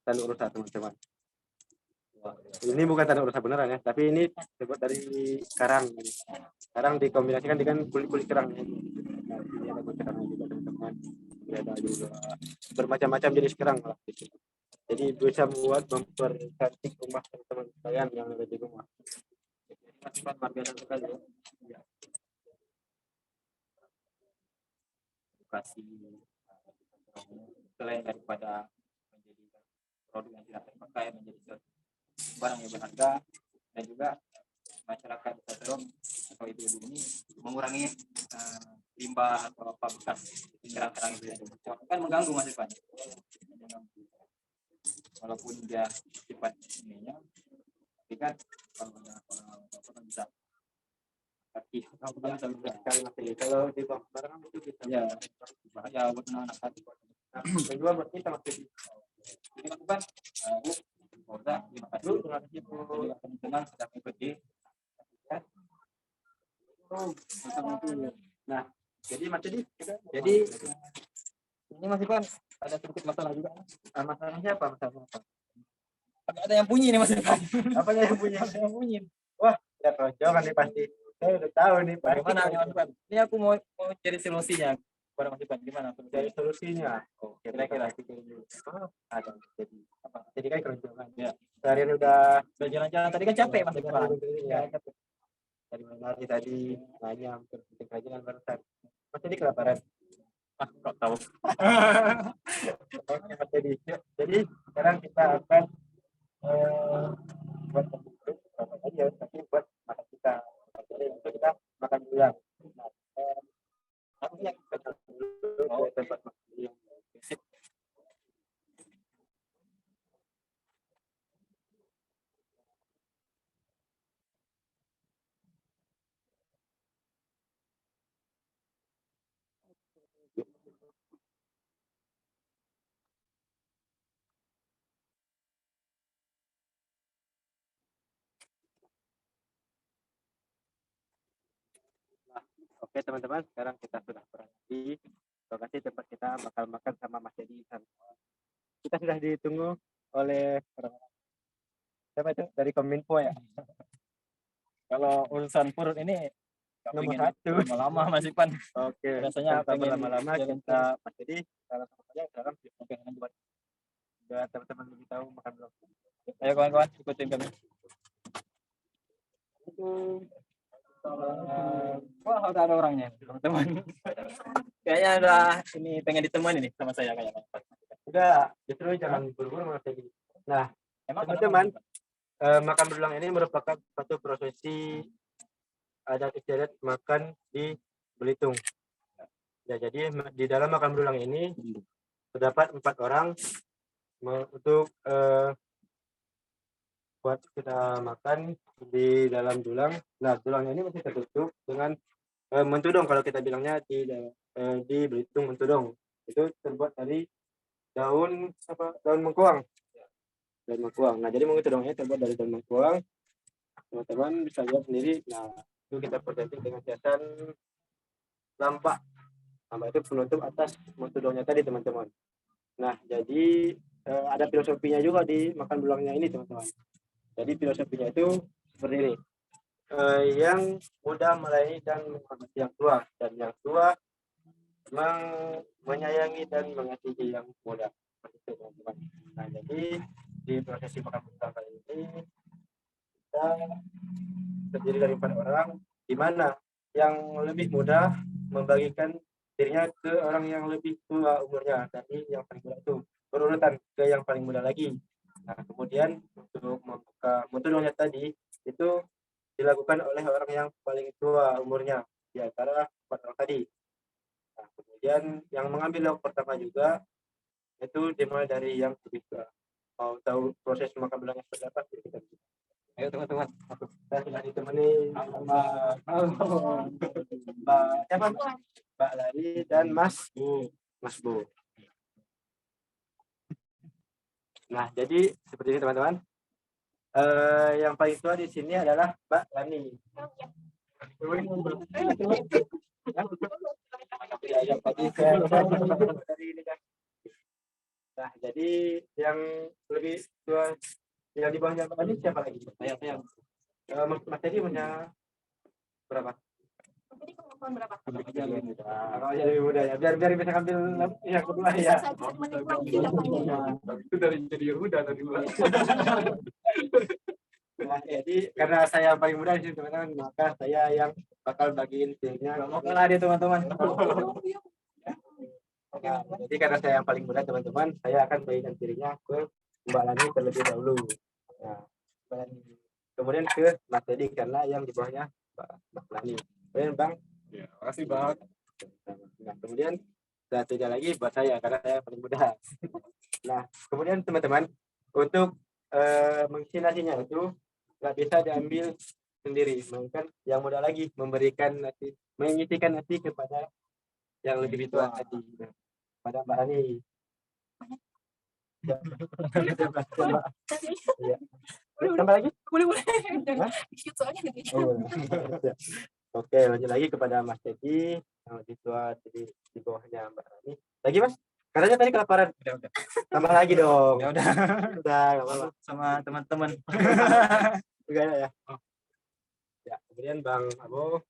Tanduk rusa, teman-teman. Ini bukan tanda urusan beneran ya, tapi ini terbuat dari karang. Karang dikombinasikan dengan kulit-kulit kerang. Nah, ini ada kulit kerang juga teman-teman. Ini ada juga bermacam-macam jenis kerang lah. Jadi bisa mempercantik rumah teman-teman kalian yang ada di rumah. Masih luar biasa sekali ya. Edukasi selain daripada menjadi produk yang tidak terpakai menjadi suatu barang yang berharga, dan juga masyarakat bisa dorong atau ibu-ibu ini mengurangi limbah atau apa bekas kerang-kerang itu yang bocor kan mengganggu Mas Irfan. Walaupun dia sifat ininya, tapi kan kalau apa bisa kaki Sekali masih kalau di bawah barang itu bisa ya bahaya buat anak tadi. kedua buat kita masih Ini Mas Irfan, terima kasih. Teman-teman sudah mengikuti. nah jadi Jadi ini Mas Irfan ada sedikit masalah juga. masalahnya apa masalahnya Ada yang bunyi nih Mas Irfan. apa yang punya Ada yang bunyi. wah ya keroncongan nih pasti saya udah tahu nih pasti Bagaimana Mas Irfan? Ini aku mau cari solusinya kepada Mas Irfan. Gimana? dari solusinya Kira-kira ada jadi kan keroncongan Ya. seharian udah jalan-jalan tadi kan capek Mas Irfan. ya dari menari tadi nanya hampir bikin kerajinan barusan mas jadi kelaparan Kok tahu? oke mas jadi sekarang kita akan buat pembungkus apa aja tapi buat makan kita jadi itu kita makan ulang artinya kita dulu ke tempat makan yang basic. Oke teman-teman, sekarang kita sudah berada di lokasi tempat kita bakal makan sama Mas Dedi. Kita sudah ditunggu oleh orang-orang siapa itu dari Kominfo ya. Kalau urusan perut ini Nomor pengen 1 lama-lama Mas Irfan. Oke, Rasanya tanpa pengen lama-lama jalan kita Mas Dedi kalau saja sekarang pengen buat biar teman-teman lebih tahu makan belum. Ayo kawan-kawan ikutin kami. Wah udah ada orangnya teman-teman. Kayaknya udah ini pengen ditemani nih sama saya kayaknya. Udah, justru jangan buru-buru Mas Dedi. Nah, Emang teman-teman, makan berulang ini merupakan satu prosesi adat istiadat makan di Belitung. Ya, jadi di dalam makan berulang ini terdapat 4 orang untuk buat kita makan di dalam dulang. Nah, dulangnya ini masih tertutup dengan mentudong kalau kita bilangnya di Belitung mentudong. Itu terbuat dari daun daun mengkuang. Daun mengkuang. Nah, jadi mentudongnya terbuat dari daun mengkuang. Teman-teman bisa lihat sendiri. Nah, itu kita perganti dengan hiasan lampak. Lampak itu penutup atas mentudongnya tadi, teman-teman. Nah, jadi ada filosofinya juga di makan belangnya ini, teman-teman. Jadi filosofinya itu seperti ini. Yang muda melayani dan menghormati yang tua, dan yang tua menyayangi dan mengasihi yang muda. Itu, teman-teman. Nah, jadi di prosesi makan bersama kali ini kita terdiri dari 4 orang, di mana yang lebih muda membagikan dirinya ke orang yang lebih tua umurnya, dari yang paling muda itu berurutan ke yang paling muda lagi. Nah, kemudian untuk membuka mentudongnya tadi itu dilakukan oleh orang yang paling tua umurnya di antara 4 orang tadi. Nah, kemudian yang mengambil yang pertama juga itu dimulai dari yang lebih tua. Mau tahu proses makan belangnya seperti apa? Kita ayo teman-teman, saya sudah ditemani sama Mbak Lari dan Mas Bu. Nah, jadi seperti ini teman-teman. Yang paling tua di sini adalah Mbak Lani. Nah, jadi yang lebih tua Yang di bawahnya Mbak Ani siapa lagi? Saya. Mas Teddy punya berapa? Jadi kemampuan berapa? Kalau aja lebih muda ya. Biar bisa ambil yang kedua ya. Itu dari jadi muda tadi Mbak. Nah, jadi karena saya paling muda di sini teman-teman, maka saya yang bakal bagiin pilnya. Oke lah dia teman-teman. Nah, jadi karena saya yang paling muda teman-teman, saya akan bagikan piringnya ke Mbak Lani terlebih dahulu. Nah, Mbak Lani. Kemudian ke Mas Teddy karena yang di bawahnya Mbak Lani. Kemudian Bang. Ya, makasih Bang. Nah, kemudian satunya lagi buat saya karena saya paling muda. Nah, kemudian teman-teman untuk mengisi nasinya itu nggak bisa diambil sendiri, melainkan yang muda lagi memberikan nasi, mengisikan nasi kepada yang lebih tua tadi, pada Mbak Ani. Ya. Ya. Tambah lagi? Boleh. Hah? Soalnya Oh, ya. Oke, lanjut lagi kepada Mas Teddy yang lebih tua di bawahnya Mbak Ani. Lagi Mas? Katanya tadi kelaparan. Udah. Tambah lagi dong. Ya udah. Udah, nggak apa-apa. Sama teman-teman. Juga ya. Ya, kemudian Bang Abo.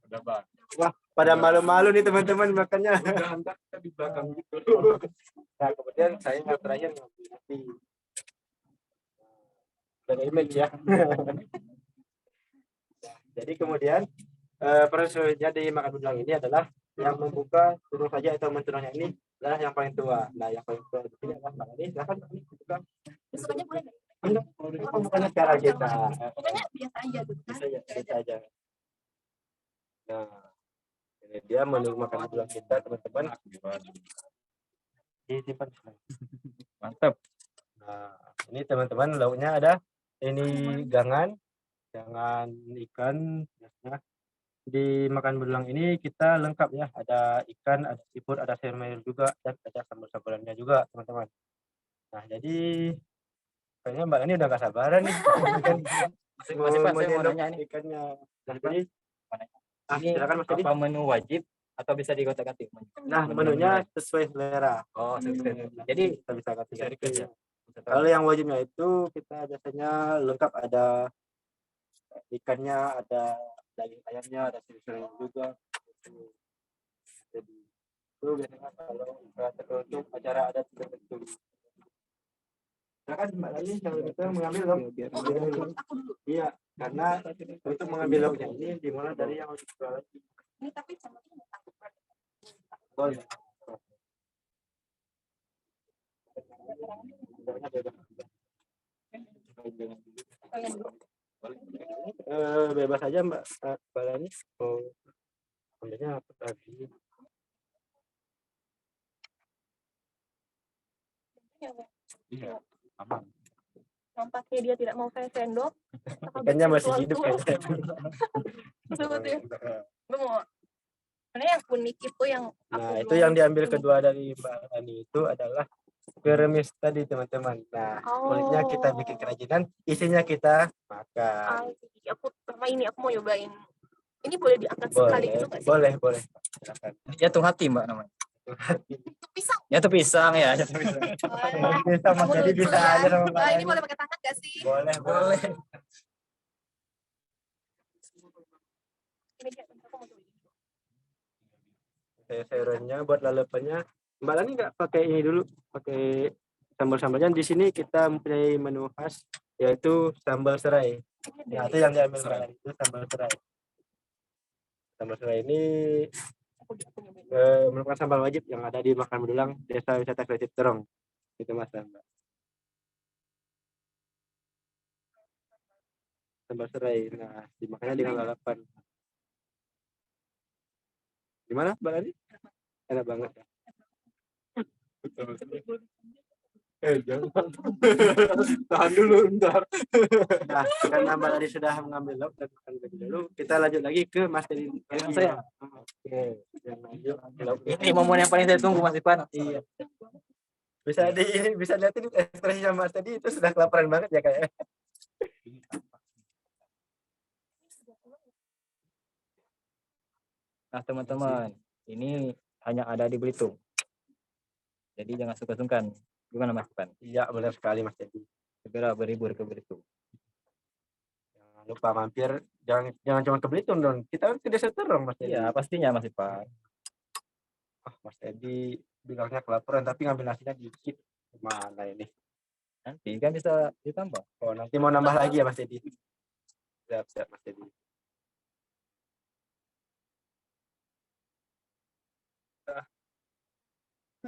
Udah Bang. Wah, pada malu-malu nih teman-teman makanya. Udah anda di belakang gitu. Nah, kemudian saya yang terakhir ngambil nasi. Dan image ya. Jadi kemudian proses selanjutnya di makan belang ini adalah yang membuka turun saja atau menturunnya ini adalah yang paling tua. Nah, yang paling tua di sini adalah Mbak Ani. Silakan Mbak Ani buka. Besoknya boleh nggak? Oh, bukannya sekarang kita. Pokoknya biasa aja gitu kan. Bisa aja. Nah, ini dia menu makan belang kita teman-teman. Disimpan. Mantap. Nah, ini teman-teman lauknya ada ini gangan ikan biasanya. Di makan belang ini kita lengkap ya, ada ikan, ada seafood, ada sayur mayur juga, dan ada sambal-sambalannya juga teman-teman. Nah, jadi kayaknya Mbak ini udah gak sabaran nih. Masih Pak, saya mau nanya nih. Ikannya. Nah, jadi Ini silakan Mas Teddy. apa menu wajib atau bisa digotak-gatik? Nah, menunya sesuai selera. Oh, jadi Kita bisa ganti. bisa request ya. Kalau yang wajibnya itu kita biasanya lengkap, ada ikannya, ada daging ayamnya, ada sayur juga. Jadi itu biasanya kalau tertentu acara adat tertentu. Silakan Mbak Lali yang lebih tahu mengambil lauk. Iya, karena untuk mengambil lauknya ini dimulai dari yang lebih tua lagi. Ini tapi sama ini takut banget. Boleh. Bebas aja Mbak Lali. Oh, ambilnya apa tadi? Iya, aman. Nampaknya dia tidak mau saya sendok. Ikannya masih hidup kayaknya. Betul. Gue mau. Mana yang unik itu yang Nah, itu yang diambil kedua dari Mbak Ani itu adalah keremis tadi teman-teman. Nah, kulitnya kita bikin kerajinan, isinya kita makan. Aku sama ini aku mau nyobain. Ini boleh diangkat sekali gitu nggak sih? Boleh. Silakan. Jatuh hati Mbak namanya. Itu pisang. Jatuh pisang ya. Bisa Mas jadi bisa aja sama Mbak Ini Ani. boleh pakai tangan nggak sih? Boleh. Ini dia, aku mau cobain. Sayurannya buat lalapannya. Mbak Lani nggak pakai ini dulu, pakai sambal-sambalnya. Di sini kita mempunyai menu khas yaitu sambal serai. Nah, itu yang diambil Mbak Lani itu sambal serai. Sambal serai ini merupakan sambal wajib yang ada di Makan Belang, Desa Wisata Kreatif Terong. Itu Mas Mbak. Sambal serai. Nah, dimakannya dengan lalapan. Gimana Mbak Lani? Enak banget ya. Jangan. Tahan dulu bentar. Nah, karena Mbak Lani sudah mengambil lauk dan makan lebih dulu, kita lanjut lagi ke Mas Teddy. Saya. Oke, yang lanjut lauk. Ini momen yang paling saya tunggu Mas Ipan. Iya. Bisa lihatin ekspresi sama Mas Teddy itu sudah kelaparan banget ya kayak. Nah teman-teman, ini hanya ada di Belitung. Jadi jangan sungkan-sungkan. Gimana Mas Ipan? Iya, benar sekali Mas Teddy. segera berlibur ke Belitung. Jangan lupa mampir, jangan cuma ke Belitung dong. Kita kan ke Desa Terong, Mas Edi. Iya, pastinya Mas Ipan. Mas Edi bilangnya kelaparan tapi ngambil nasinya dikit. Mana ini? Nanti kan bisa ditambah. Oh, nanti mau nambah lagi ya Mas Edi. Siap, Mas Edi.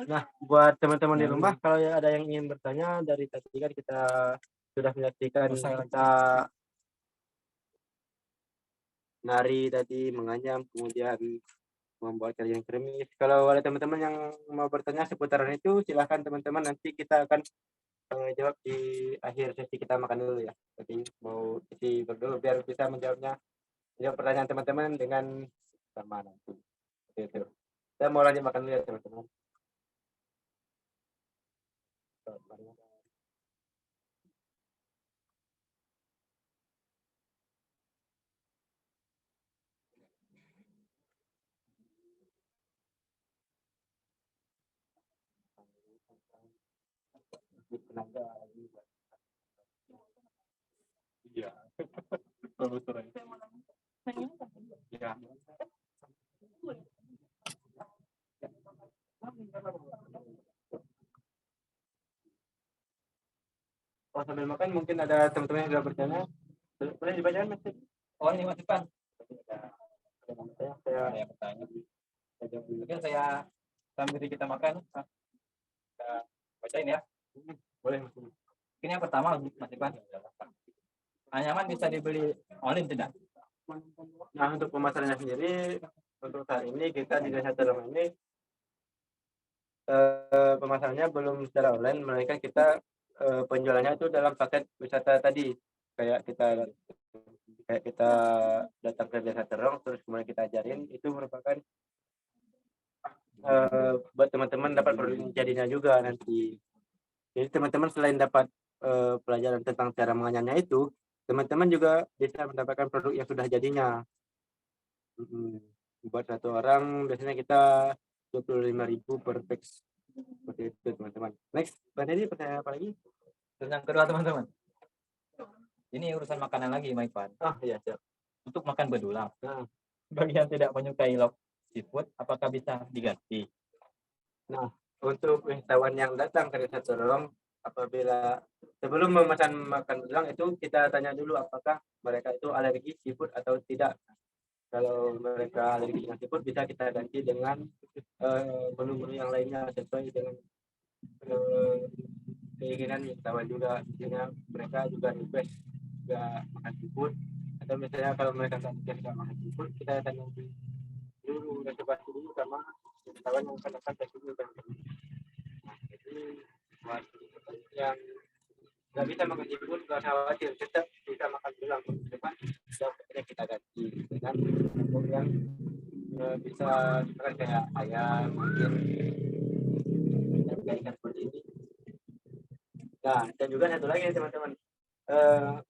Nah, buat teman-teman di rumah, kalau ada yang ingin bertanya, dari tadi kan kita sudah menyaksikan kita nari tadi, menganyam, kemudian membuat kalian kremis. Kalau ada teman-teman yang mau bertanya seputaran itu, silahkan teman-teman, nanti kita akan jawab di akhir sesi kita makan dulu ya. Jadi mau isi berdua biar bisa menjawab pertanyaan teman-teman dengan sama nanti. Itu. Saya mau lanjut makan dulu ya teman-teman. Iya. Betul. Iya. Oh, sambil makan mungkin ada teman-teman yang sudah bertanya. Boleh dibacakan Mas? Oh, ini Mas Ipan. Saya Bertanya. Mungkin saya sambil kita makan, kita bacain ya. boleh Mas. Ini yang pertama Mas Ipan. Anyaman bisa dibeli online tidak? Nah, untuk pemasarannya sendiri, untuk saat ini kita di Desa Terong ini pemasarannya belum secara online, melainkan kita penjualannya itu dalam paket wisata tadi. Kayak kita datang ke Desa Terong, terus kemudian kita ajarin, itu merupakan buat teman-teman dapat produk jadinya juga nanti. Jadi teman-teman selain dapat pelajaran tentang cara menganyamnya itu, teman-teman juga bisa mendapatkan produk yang sudah jadinya. Buat satu orang biasanya kita 25.000 per packs. Seperti itu teman-teman. Next, Pak Nedi pertanyaan apa lagi? Terus yang kedua teman-teman. Ini urusan makanan lagi, Mas Ipan. Iya, siap. Untuk makan bedulang. Nah. Bagi yang tidak menyukai lauk seafood, apakah bisa diganti? Nah, untuk wisatawan yang datang ke Desa Terong, apabila sebelum memesan makan bedulang itu kita tanya dulu apakah mereka itu alergi seafood atau tidak. Kalau mereka alergi dengan seafood, bisa kita ganti dengan menu-menu yang lainnya sesuai dengan keinginan wisatawan juga. Misalnya mereka juga request juga makan seafood, atau misalnya kalau mereka tidak makan seafood, kita tanya dulu reservasi dulu sama wisatawan yang akan datang ke sini. Jadi buat yang nggak bisa makan seafood, nggak usah khawatir, tetap bisa makan bedulang ke depan, yang kita ganti dengan yang bisa misalkan kayak ayam, mungkin ikan seperti ini. Nah, dan juga satu lagi teman-teman,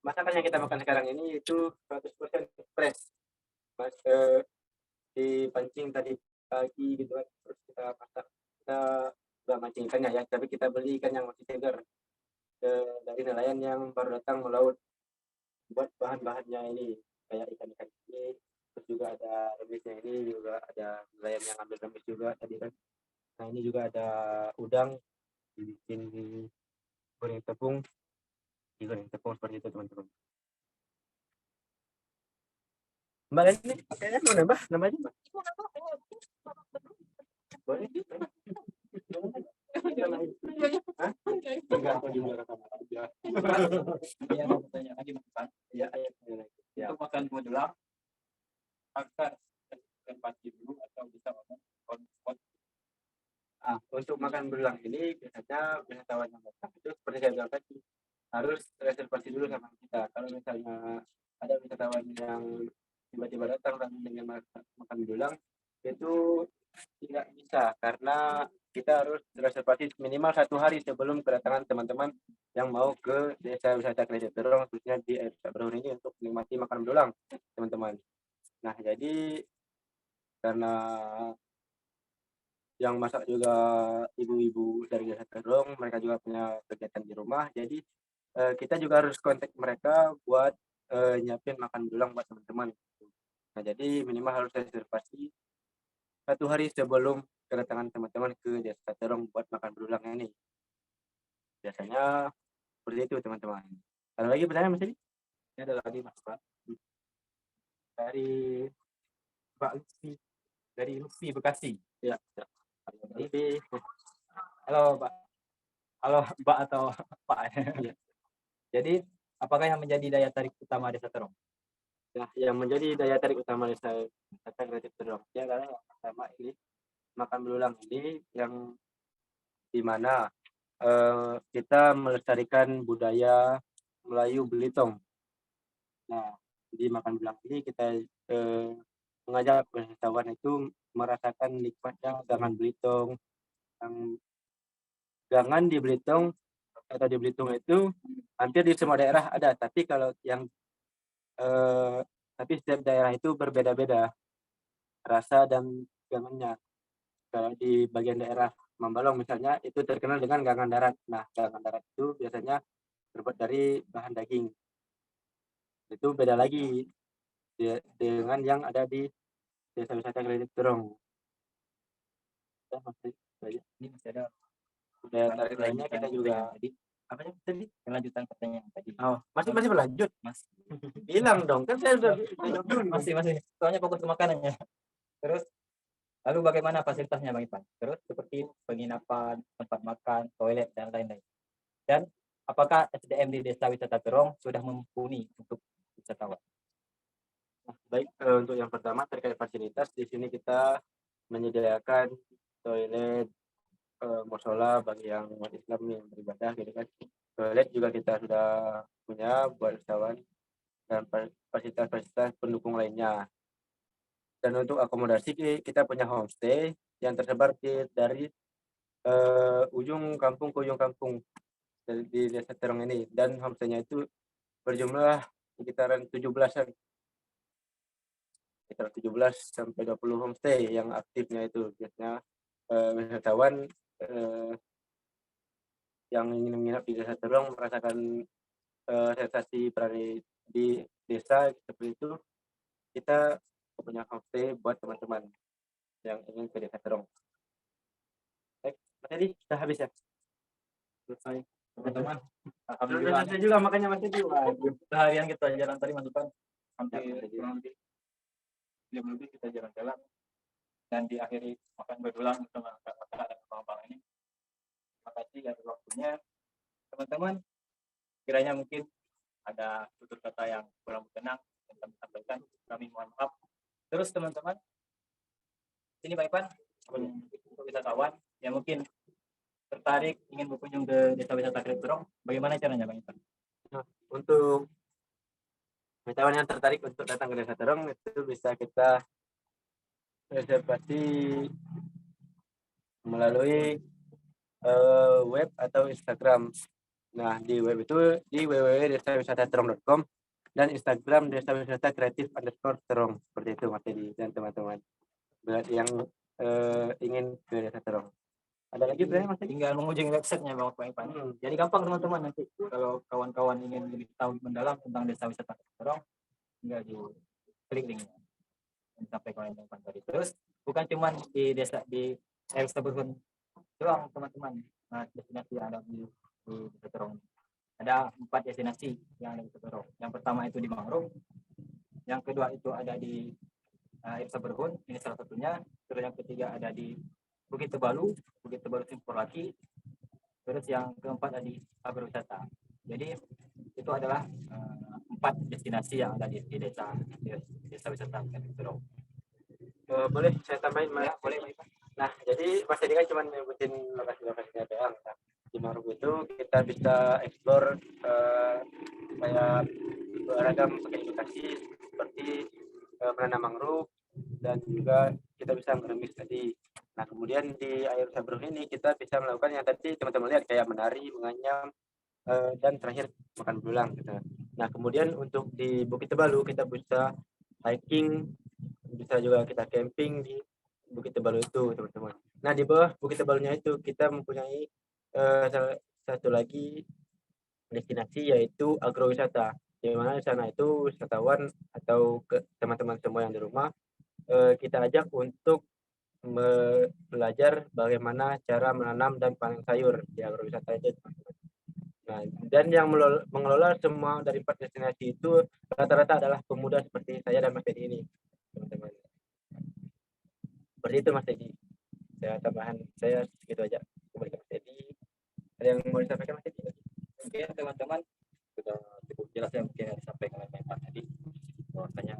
masakan yang kita makan sekarang ini itu 100% fresh. Mas, dipancing tadi pagi gitu kan, terus kita masak, kita nggak mancing ikannya ya, tapi kita beli ikan yang masih segar dari nelayan yang baru datang melaut. Buat bahan-bahannya ini kayak ikan-ikan ini, terus juga ada remisnya, ini juga ada nelayan yang ambil remis juga tadi kan. Nah, ini juga ada udang dibikin digoreng tepung seperti itu teman-teman. Mbak Leni, kayaknya mau nambah namanya Mbak? Boleh? Enggak, aku juga rekaman aja. Iya, mau bertanya lagi Mas Ipan. Ya, Untuk makan bedulang, apakah reservasi dulu atau bisa makan on spot? Untuk makan berulang ini biasanya wisatawan yang datang itu seperti saya bilang tadi, harus reservasi dulu sama kita. Kalau misalnya ada wisatawan yang tiba-tiba datang dan ingin makan berulang, itu tidak bisa karena kita harus reservasi minimal 1 hari sebelum kedatangan teman-teman yang mau ke desa wisata Desa Terong, khususnya di Berhun ini, untuk menikmati makan berulang teman-teman. Nah, jadi karena yang masak juga ibu-ibu dari Desa Terong, mereka juga punya kegiatan di rumah, jadi kita juga harus kontak mereka buat nyiapin makan berulang buat teman-teman. Nah, jadi minimal harus reservasi 1 hari sebelum kedatangan teman-teman ke Desa Terong buat makan berulang ini. Biasanya seperti itu teman-teman. Ada lagi pertanyaan Mas Edi? Ini ada lagi Mas Pak. Dari Mbak Lutfi, dari Lutfi Bekasi. Ya. Jadi, halo Pak. Halo Mbak atau Pak. Iya. Jadi, apakah yang menjadi daya tarik utama Desa Terong? Nah, yang menjadi daya tarik utama Desa Wisata Kreatif Terong ya karena yang pertama ini makan berulang ini yang dimana kita melestarikan budaya Melayu Belitung. Nah, di makan berulang ini kita mengajak wisatawan itu merasakan nikmatnya gangan Belitung. Yang gangan di Belitung atau di Belitung itu hampir di semua daerah ada, tapi kalau yang tapi setiap daerah itu berbeda-beda rasa dan gangannya. Kalau di bagian daerah Mambalong misalnya itu terkenal dengan gangan darat. Nah, gangan darat itu biasanya terbuat dari bahan daging. Itu beda lagi dengan yang ada di Desa Wisata Kreatif Terong. Ya, Ini masih ada daya tarik lainnya kita juga. tadi. Apa tadi? Kelanjutan pertanyaan tadi. Oh, masih berlanjut. Mas. Hilang dong, kan saya udah jawab dulu. Masih. Soalnya fokus ke makanannya. Terus, lalu bagaimana fasilitasnya Bang Ipan? Terus seperti penginapan, tempat makan, toilet, dan lain-lain. Dan apakah SDM di Desa Wisata Terong sudah mumpuni untuk wisatawan? Baik, untuk yang pertama terkait fasilitas, di sini kita menyediakan toilet, musola bagi yang umat Islam yang beribadah gitu kan. Toilet juga kita sudah punya buat wisatawan dan fasilitas-fasilitas pendukung lainnya. Dan untuk akomodasi kita punya homestay yang tersebar dari ujung kampung ke ujung kampung di Desa Terong ini, dan homestaynya itu berjumlah sekitaran 17-an. Sekitar 17 sampai 20 homestay yang aktifnya itu. Biasanya wisatawan yang ingin menginap di Desa Terong merasakan sensasi berada di desa seperti itu, kita punya homestay buat teman-teman yang ingin ke Desa Terong. Baik, Mas Edi, sudah habis ya? Selesai. Teman-teman, Sudah alhamdulillah. selesai juga, makanya Mas Edi. Seharian kita jalan tadi Mas Ipan, hampir Ya, kurang lebih 5 lebih kita jalan-jalan dan diakhiri makan berulang bersama kakak-kakak dan abang-abang ini. Terima kasih atas waktunya teman-teman. Kiranya mungkin ada tutur kata yang kurang berkenan yang kami sampaikan, kami mohon maaf. Terus teman-teman, sini Pak Ipan untuk wisatawan yang mungkin tertarik ingin berkunjung ke Desa Wisata Kreatif Terong, bagaimana caranya Bang Ipan? Untuk wisatawan yang tertarik untuk datang ke Desa Terong itu bisa kita reservasi melalui web atau Instagram. Nah, di web itu di www.desawisataterong.com dan Instagram Desa Wisata Kreatif _terong. Seperti itu Mas Edi dan teman-teman buat yang ingin ke Desa Terong. Ada lagi Mas Edi? Tinggal mengunjungi websitenya Bang Ipan. Jadi gampang teman-teman, nanti kalau kawan-kawan ingin lebih tahu mendalam tentang Desa Wisata Kreatif Terong, tinggal di klik linknya yang disampaikan oleh Bang Ipan tadi. Terus bukan cuma di desa di Desa Berhun doang teman-teman. Nah, destinasi yang ada di Desa Terong ada 4 destinasi yang ada di Desa Terong. Yang pertama itu di Mangrove, yang kedua itu ada di Desa Berhun, ini salah satunya. Terus yang ketiga ada di Bukit Tebalu Simpur Laki. Terus yang keempat ada di agrowisata. Jadi itu adalah 4 destinasi yang ada di desa wisata Kreatif Terong. Boleh saya tambahin Mas? Ya, boleh Pak. Nah, jadi Mas Edi kan cuma nyebutin lokasi-lokasinya doang. Nah, di Mangrove itu kita bisa explore kayak beragam edukasi seperti menanam mangrove, dan juga kita bisa ngeremis tadi. Nah, kemudian di air Sabruh ini kita bisa melakukan yang tadi teman-teman lihat kayak menari, menganyam, dan terakhir makan berulang gitu. Nah, kemudian untuk di Bukit Tebalu kita bisa hiking, bisa juga kita camping di Bukit Tebalu itu teman-teman. Nah, di bawah Bukit Tebalunya itu kita mempunyai satu lagi destinasi yaitu agrowisata, di mana di sana itu wisatawan atau teman-teman semua yang di rumah kita ajak untuk belajar bagaimana cara menanam dan panen sayur di agrowisata itu, teman-teman. Nah, dan yang mengelola semua dari 4 destinasi itu rata-rata adalah pemuda seperti saya dan Mas Teddy ini, teman-teman. Seperti itu Mas Teddy. Tambahan saya segitu aja. Kembali ke Mas Teddy. Ada yang mau disampaikan Mas Teddy? Oke teman-teman, sudah cukup jelas yang mungkin disampaikan oleh Pak tadi, bahwasanya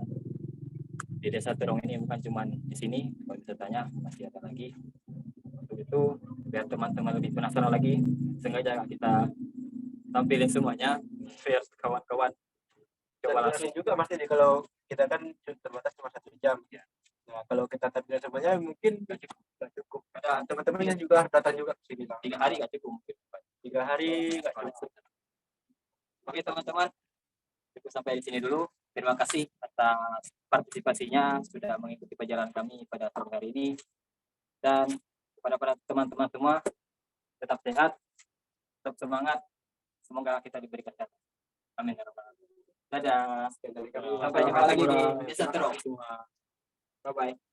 di Desa Terong ini bukan cuma di sini, kalau bisa tanya masih ada lagi. Untuk itu biar teman-teman lebih penasaran lagi, sengaja kita tampilin semuanya biar kawan-kawan coba langsung juga Mas Teddy, kalau kita kan terbatas cuma 1 jam ya. Nah, kalau kita tampilkan semuanya mungkin nggak cukup. Ada teman-teman yang juga datang juga ke sini. 3 hari nggak cukup mungkin. 3 hari nggak cukup. Oke teman-teman, cukup sampai di sini dulu. Terima kasih atas partisipasinya sudah mengikuti perjalanan kami pada sore hari ini. Dan kepada para teman-teman semua, tetap sehat, tetap semangat. Semoga kita diberi kesehatan. Amin ya rabbal alamin. Dadah. Sampai jumpa lagi di Desa Terong. Bye bye.